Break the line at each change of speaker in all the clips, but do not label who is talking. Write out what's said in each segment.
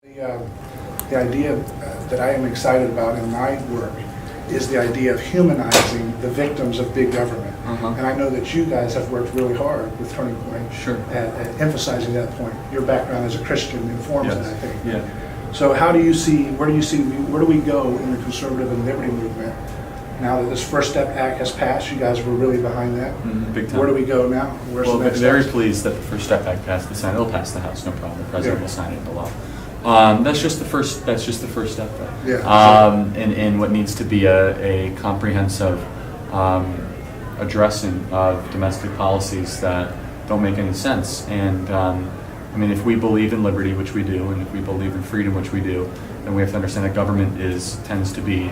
The idea that I am excited about in my work is the idea of humanizing the victims of big government. And I know that you guys have worked really hard with Turning Point at emphasizing that point. Your background as a Christian informs it, I think.
Yeah.
So how do you see, where do we go in the conservative and liberty movement now that this First Step Act has passed? You guys were really behind that.
Big time.
Where do we go now? Where's
Well,
the next
very
step?
pleased that the First Step Act passed the Senate. It'll pass the House, no problem. The President will sign it into law. That's just the first. That's just the first step, though.
Yeah.
In what needs to be a comprehensive addressing of domestic policies that don't make any sense. And I mean, if we believe in liberty, which we do, and if we believe in freedom, which we do, then we have to understand that government tends to be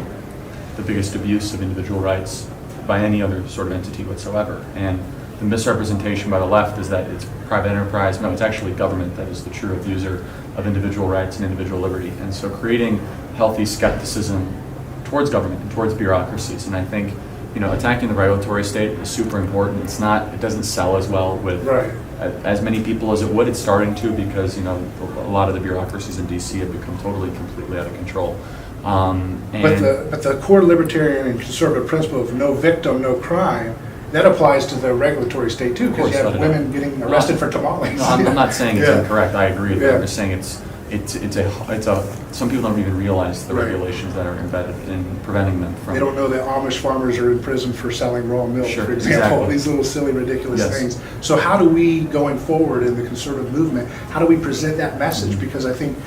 the biggest abuse of individual rights by any other sort of entity whatsoever. And the misrepresentation by the left is that it's private enterprise. No, it's actually government that is the true abuser of individual rights and individual liberty. And so creating healthy skepticism towards government and towards bureaucracies. And I think, attacking the regulatory state is super important. It doesn't sell as well with as many people as it would. It's starting to, because, a lot of the bureaucracies in DC have become completely out of control.
But the core libertarian and conservative principle of no victim, no crime, that applies to the regulatory state too, because you have women getting arrested for tamales.
No, I'm not saying it's incorrect. I agree with that. I'm just saying some people don't even realize the regulations that are embedded in preventing them from.
They don't know that Amish farmers are in prison for selling raw milk, for example. These little silly, ridiculous things. So how do we, going forward in the conservative movement, how do we present that message? Because I think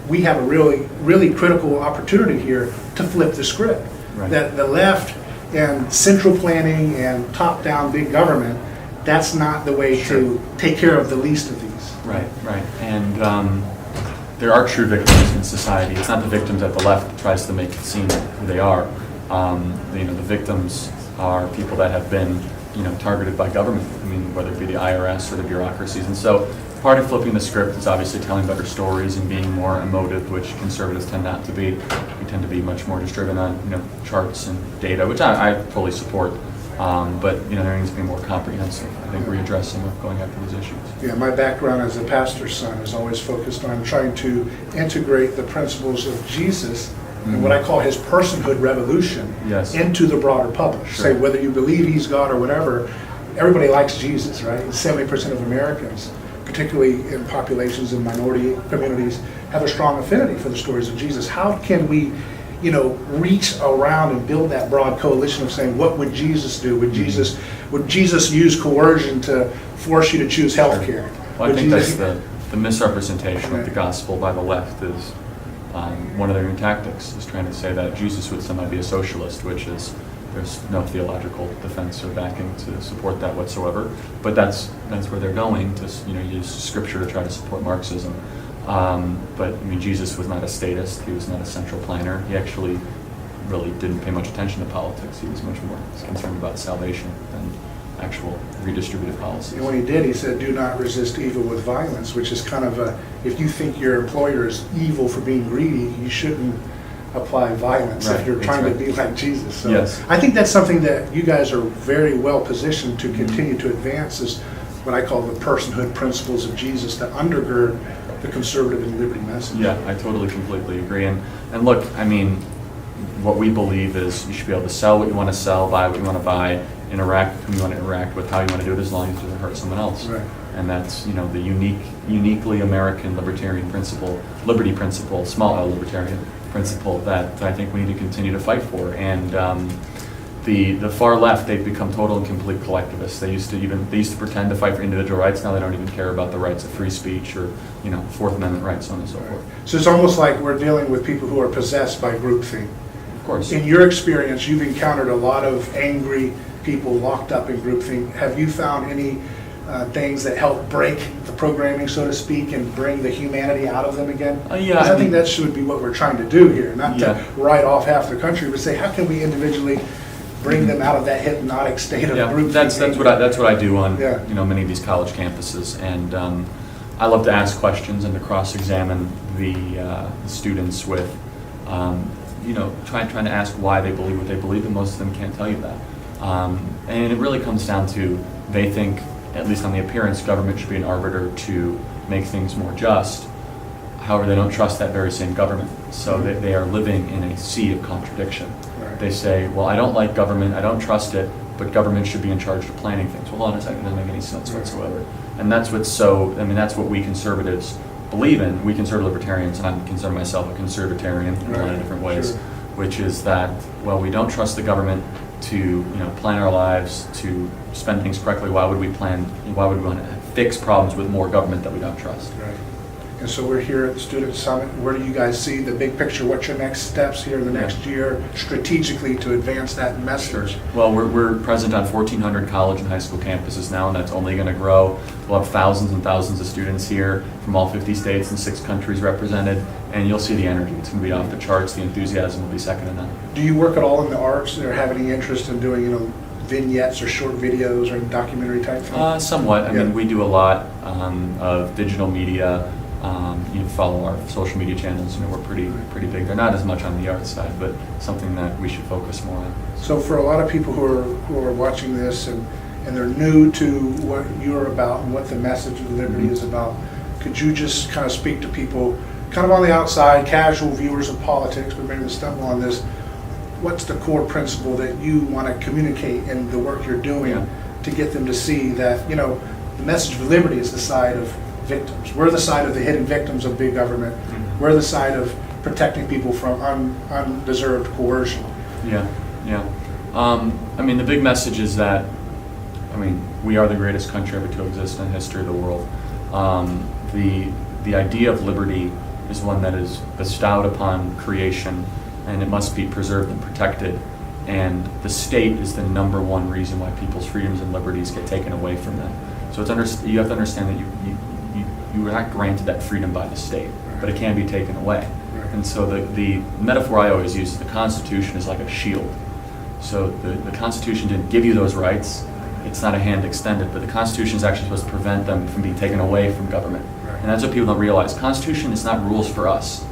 we have a really, really critical opportunity here to flip the script. That the left and central planning and top-down big government, that's not the way to take care of the least of these.
Right. And there are true victims in society. It's not the victims that the left tries to make it seem who they are. The victims are people that have been, targeted by government. I mean, whether it be the IRS or the bureaucracies. And so part of flipping the script is obviously telling better stories and being more emotive, which conservatives tend not to be. We tend to be much more just driven on, charts and data, which I fully support. But there needs to be more comprehensive, I think, readdressing of going after these issues.
Yeah, my background as a pastor's son is always focused on trying to integrate the principles of Jesus and what I call his personhood revolution into the broader public. Say whether you believe he's God or whatever, everybody likes Jesus, right? 70% of Americans, particularly in populations in minority communities, have a strong affinity for the stories of Jesus. How can we, reach around and build that broad coalition of saying, what would Jesus do? Would Jesus use coercion to force you to choose health care?
Well, I think that's the misrepresentation of the gospel by the left is one of their new tactics, is trying to say that Jesus would somehow be a socialist, which is, there's no theological defense or backing to support that whatsoever. But that's where they're going to, use scripture to try to support Marxism. But I mean, Jesus was not a statist. He was not a central planner. He actually really didn't pay much attention to politics. He was much more concerned about salvation than actual redistributive policies.
And when he did, he said, do not resist evil with violence, which is kind of if you think your employer is evil for being greedy, you shouldn't apply violence if you're trying to be like Jesus. So I think that's something that you guys are very well positioned to continue to advance, is what I call the personhood principles of Jesus that undergird the conservative and liberty message.
Yeah, I totally, completely agree. And look, I mean, what we believe is you should be able to sell what you want to sell, buy what you want to buy, interact with who you want to interact with, how you want to do it, as long as it doesn't hurt someone else. And that's, the uniquely American libertarian principle, liberty principle, small L libertarian principle that I think we need to continue to fight for. And the far left, they've become total and complete collectivists. They used to pretend to fight for individual rights. Now they don't even care about the rights of free speech or Fourth Amendment rights, so on and so forth.
So it's almost like we're dealing with people who are possessed by groupthink.
Of course.
In your experience, you've encountered a lot of angry people locked up in groupthink. Have you found any things that help break the programming, so to speak, and bring the humanity out of them again? I think that should be what we're trying to do here, not to write off half the country, but say, how can we individually bring them out of that hypnotic state of group?
That's what I do on many of these college campuses, and I love to ask questions and to cross-examine the students with trying to ask why they believe what they believe, and most of them can't tell you that. And it really comes down to, they think, at least on the appearance, government should be an arbiter to make things more just. However, they don't trust that very same government. So they are living in a sea of contradiction.
Right.
They say, well, I don't like government, I don't trust it, but government should be in charge of planning things. Well, hold on a second, it doesn't make any sense whatsoever. And that's that's what we conservatives believe in. We conservative libertarians, and I consider myself a conservatarian in a lot of different ways,
Sure.
which is that, well, we don't trust the government to plan our lives, to spend things correctly. Why would we want to fix problems with more government that we don't trust?
Right. And so we're here at the Student Summit. Where do you guys see the big picture? What's your next steps here in the next year strategically to advance that message?
Well, we're present on 1,400 college and high school campuses now, and that's only going to grow. We'll have thousands and thousands of students here from all 50 states and 6 countries represented, and you'll see the energy. It's going to be off the charts. The enthusiasm will be second to none.
Do you work at all in the arts or have any interest in doing, vignettes or short videos or documentary type things?
Somewhat. I mean, we do a lot of digital media. You follow our social media channels. We're pretty big. They're not as much on the art side, but something that we should focus more on.
So for a lot of people who are watching this and they're new to what you're about and what the message of liberty is about, could you just kind of speak to people kind of on the outside, casual viewers of politics, but maybe to stumble on this? What's the core principle that you want to communicate in the work you're doing to get them to see that, the message of liberty is the side of victims. We're the side of the hidden victims of big government. We're the side of protecting people from undeserved coercion.
Yeah. I mean, the big message is that, we are the greatest country ever to exist in the history of the world. The idea of liberty is one that is bestowed upon creation, and it must be preserved and protected. And the state is the number one reason why people's freedoms and liberties get taken away from them. So you have to understand that you are not granted that freedom by the state, but it can be taken away.
Right.
And so the metaphor I always use is the Constitution is like a shield. So the Constitution didn't give you those rights. It's not a hand extended, but the Constitution is actually supposed to prevent them from being taken away from government.
Right.
And that's what people don't realize. Constitution is not rules for us.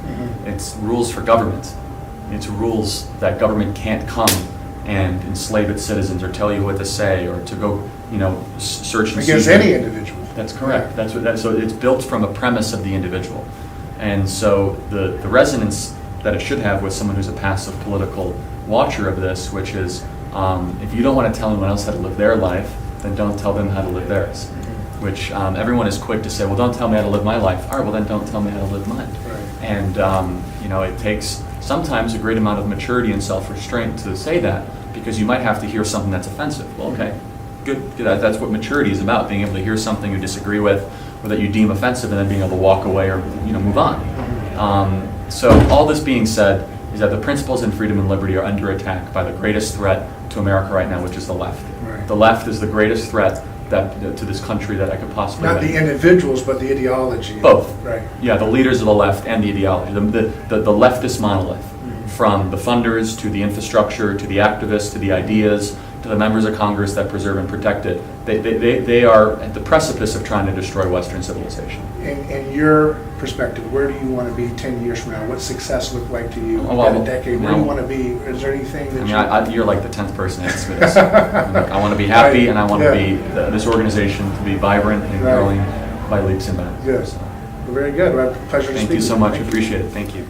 It's rules for government. It's rules that government can't come and enslave its citizens or tell you what to say or to go, search and
against any individual.
That's correct. So it's built from a premise of the individual. And so the resonance that it should have with someone who's a passive political watcher of this, which is if you don't want to tell anyone else how to live their life, then don't tell them how to live theirs. Which everyone is quick to say, well, don't tell me how to live my life. All right, well, then don't tell me how to live mine.
Right.
And it takes sometimes a great amount of maturity and self-restraint to say that, because you might have to hear something that's offensive. Well, okay, good. That's what maturity is about, being able to hear something you disagree with or that you deem offensive and then being able to walk away or move on. So all this being said is that the principles in freedom and liberty are under attack by the greatest threat to America right now, which is the left.
Right.
The left is the greatest threat to this country that I could possibly
Not the individuals, but the ideology.
Both.
Right.
Yeah, the leaders of the left and the ideology. The leftist monolith, from the funders to the infrastructure to the activists to the ideas to the members of Congress that preserve and protect it. They are at the precipice of trying to destroy Western civilization.
In your perspective, where do you want to be 10 years from now? What success look like to you?
Oh, well,
in a decade? Where do you want to be? Is there anything that
you're like the 10th person to ask me this. I want to be happy,
Right.
and I want to be this organization to be vibrant and growing by leaps and bounds.
Good.
So,
Well, very good. Well, pleasure to speak
thank you
with
so much.
Thank you.
Appreciate it. Thank you.